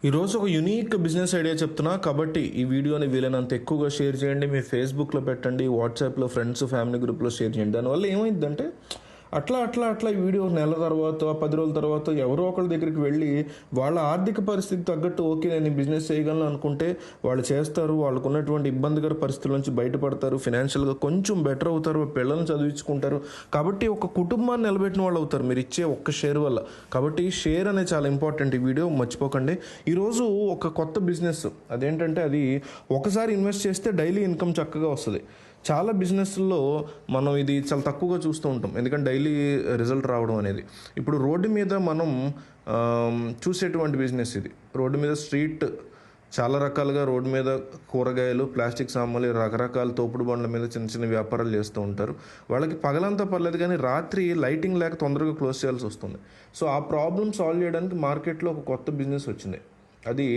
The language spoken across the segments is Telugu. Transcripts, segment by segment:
ఈరోజు ఒక యూనిక్ బిజినెస్ ఐడియా చెప్తున్నా కాబట్టి ఈ వీడియోని వీలైనంత ఎక్కువగా షేర్ చేయండి. మీ ఫేస్బుక్లో పెట్టండి, వాట్సాప్లో ఫ్రెండ్స్ ఫ్యామిలీ గ్రూప్లో షేర్ చేయండి. దానివల్ల ఏమైందంటే అట్లా ఈ వీడియో నెల తర్వాత 10 రోజుల తర్వాత ఎవరో ఒకరి దగ్గరికి వెళ్ళి వాళ్ళ ఆర్థిక పరిస్థితి తగ్గట్టు ఓకే నేను ఈ బిజినెస్ చేయగలను అనుకుంటే వాళ్ళు చేస్తారు. వాళ్ళకు ఉన్నటువంటి ఇబ్బందికర పరిస్థితుల నుంచి బయటపడతారు, ఫినాన్షియల్గా కొంచెం బెటర్ అవుతారు, పిల్లల్ని చదివించుకుంటారు. కాబట్టి ఒక కుటుంబాన్ని నిలబెట్టిన వాళ్ళు అవుతారు మీరు ఇచ్చే ఒక్క షేర్ వల్ల. కాబట్టి షేర్ అనేది చాలా ఇంపార్టెంట్. ఈ వీడియో మర్చిపోకండి. ఈరోజు ఒక కొత్త బిజినెస్ అదేంటంటే అది ఒకసారి ఇన్వెస్ట్ చేస్తే డైలీ ఇన్కమ్ చక్కగా వస్తుంది. చాలా బిజినెస్ల్లో మనం ఇది చాలా తక్కువగా చూస్తూ ఉంటాం, ఎందుకంటే డైలీ రిజల్ట్ రావడం అనేది. ఇప్పుడు రోడ్డు మీద మనం చూసేటువంటి బిజినెస్ ఇది. రోడ్డు మీద స్ట్రీట్ చాలా రకాలుగా రోడ్డు మీద కూరగాయలు, ప్లాస్టిక్ సామాన్లు, రకరకాల తోపుడు బండ్ల మీద చిన్న చిన్న వ్యాపారాలు చేస్తూ ఉంటారు. వాళ్ళకి పగలంతా పర్లేదు, కానీ రాత్రి లైటింగ్ లేక తొందరగా క్లోజ్ చేయాల్సి వస్తుంది. సో ఆ ప్రాబ్లమ్ సాల్వ్ చేయడానికి మార్కెట్లో ఒక కొత్త బిజినెస్ వచ్చింది. అది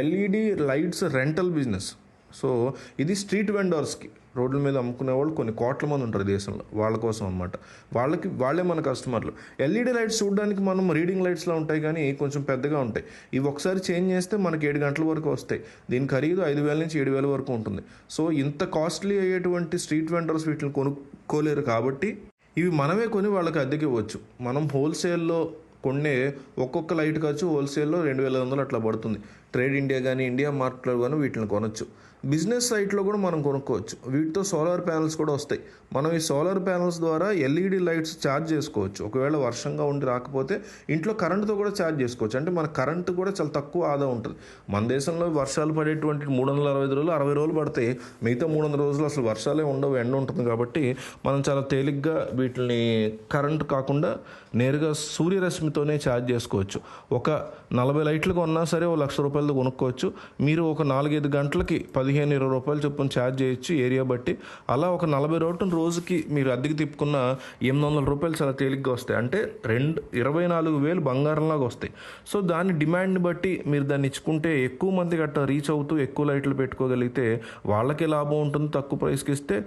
LED lights rental business. So ఇది స్ట్రీట్ వెండర్స్కి, రోడ్ల మీద అమ్ముకునే వాళ్ళు కొన్ని కోట్ల మంది ఉంటారు దేశంలో, వాళ్ళ కోసం అనమాట. వాళ్ళే మన కస్టమర్లు. ఎల్ఈడి లైట్స్ చూడడానికి మనం రీడింగ్ లైట్స్లో ఉంటాయి, కానీ కొంచెం పెద్దగా ఉంటాయి. ఇవి ఒకసారి చేంజ్ చేస్తే మనకి 7 గంటల వరకు వస్తాయి. దీని ఖరీదు 5,000 నుంచి 7,000 వరకు ఉంటుంది. సో ఇంత కాస్ట్లీ అయ్యేటువంటి స్ట్రీట్ వెండర్స్ వీటిని కొనుక్కోలేరు. కాబట్టి ఇవి మనమే కొని వాళ్ళకి అద్దెకి ఇవ్వచ్చు. మనం హోల్సేల్లో కొన్నే ఒక్కొక్క లైట్ ఖర్చు హోల్సేల్లో 2,500 అట్లా పడుతుంది. ట్రేడ్ ఇండియా కానీ ఇండియా మార్ట్లో కానీ వీటిని కొనొచ్చు. బిజినెస్ సైట్లో కూడా మనం కొనుక్కోవచ్చు. వీటితో సోలార్ ప్యానల్స్ కూడా వస్తాయి. మనం ఈ సోలార్ ప్యానల్స్ ద్వారా ఎల్ఈడి లైట్స్ ఛార్జ్ చేసుకోవచ్చు. ఒకవేళ వర్షంగా ఉండి రాకపోతే ఇంట్లో కరెంటుతో కూడా ఛార్జ్ చేసుకోవచ్చు. అంటే మన కరెంటు కూడా చాలా తక్కువ ఆదా ఉంటుంది. మన దేశంలో వర్షాలు పడేటువంటి 365 రోజులు 60 రోజులు పడతాయి. మిగతా 300 రోజులు అసలు వర్షాలే ఉండవు, ఎండ ఉంటుంది. కాబట్టి మనం చాలా తేలిగ్గా వీటిని కరెంటు కాకుండా నేరుగా సూర్యరశ్మితోనే ఛార్జ్ చేసుకోవచ్చు. ఒక 40 లైట్లు కొన్నా సరే ₹1,00,000 కొనుక్కోవచ్చు. మీరు ఒక 4-5 గంటలకి 15-20 రూపాయలు చొప్పున ఛార్జ్ చేయొచ్చు ఏరియా బట్టి. అలా ఒక 40 రోజుకి మీరు అద్దెకి తిప్పుకున్న ₹800 చాలా తేలిగ్గా వస్తాయి. అంటే 24,000 బంగారంలాగా వస్తాయి. సో దాని డిమాండ్ని బట్టి మీరు దాన్ని ఇచ్చుకుంటే ఎక్కువ మందికి అట్లా రీచ్ అవుతూ ఎక్కువ లైట్లు పెట్టుకోగలిగితే వాళ్ళకే లాభం ఉంటుంది. తక్కువ ప్రైస్కి ఇస్తే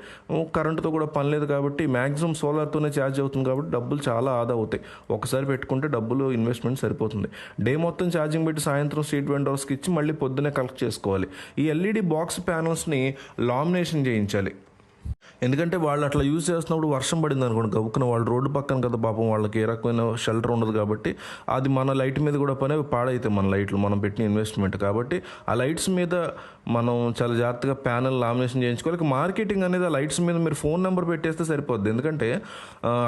కరెంటుతో కూడా పని లేదు కాబట్టి మ్యాక్సిమం సోలార్తోనే ఛార్జ్ అవుతుంది. కాబట్టి డబ్బులు చాలా ఆదా అవుతాయి. ఒకసారి పెట్టుకుంటే డబ్బులు ఇన్వెస్ట్మెంట్ సరిపోతుంది. డే మొత్తం ఛార్జింగ్ పెట్టి సాయంత్రం స్ట్రీట్ వెండర్స్కి ఇచ్చి మళ్ళీ పొద్దునే కలెక్ట్ చేసుకోవాలి. ఈ ఎల్ఈడి బాక్స్ ప్యానల్స్ని లామినేషన్ చేయించాలి. ఎందుకంటే వాళ్ళు అట్లా యూజ్ చేస్తున్నప్పుడు వర్షం పడింది అనుకోండి, గబుక్కున వాళ్ళు రోడ్డు పక్కన కదా, పాపం వాళ్ళకి ఏ రకమైన షెల్టర్ ఉండదు. కాబట్టి అది మన లైట్ మీద కూడా పని పాడైతే మన లైట్లు మనం పెట్టిన ఇన్వెస్ట్మెంట్. కాబట్టి ఆ లైట్స్ మీద మనం చాలా జాగ్రత్తగా ప్యానల్ లామినేషన్ చేయించుకోవాలి. మార్కెటింగ్ అనేది ఆ లైట్స్ మీద మీరు ఫోన్ నెంబర్ పెట్టేస్తే సరిపోద్ది. ఎందుకంటే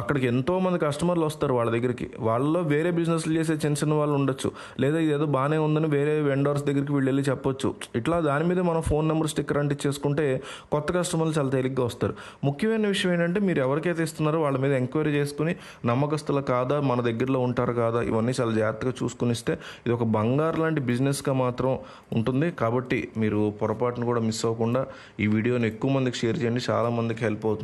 అక్కడికి ఎంతోమంది కస్టమర్లు వస్తారు వాళ్ళ దగ్గరికి. వాళ్ళలో వేరే బిజినెస్లు చేసే చిన్న వాళ్ళు ఉండొచ్చు, లేదా ఇదేదో బాగానే ఉందని వేరే వెండర్స్ దగ్గరికి వీళ్ళు వెళ్ళి చెప్పొచ్చు. ఇట్లా దాని మీద మనం ఫోన్ నెంబర్ స్టిక్కర్ అంటించేసుకుంటే కొత్త కస్టమర్లు చాలా తేలిగ్గా వస్తారు. ముఖ్యమైన విషయం ఏంటంటే మీరు ఎవరికైతే ఇస్తున్నారో వాళ్ళ మీద ఎంక్వైరీ చేసుకుని నమ్మకస్తులు కాదా, మన దగ్గరలో ఉంటారు కాదా, ఇవన్నీ చాలా జాగ్రత్తగా చూసుకుని ఇస్తే ఇది ఒక బంగారు లాంటి బిజినెస్గా మాత్రం ఉంటుంది. కాబట్టి మీరు పొరపాటును కూడా మిస్ అవ్వకుండా ఈ వీడియోని ఎక్కువ మందికి షేర్ చేయండి. చాలా మందికి హెల్ప్ అవుతుంది.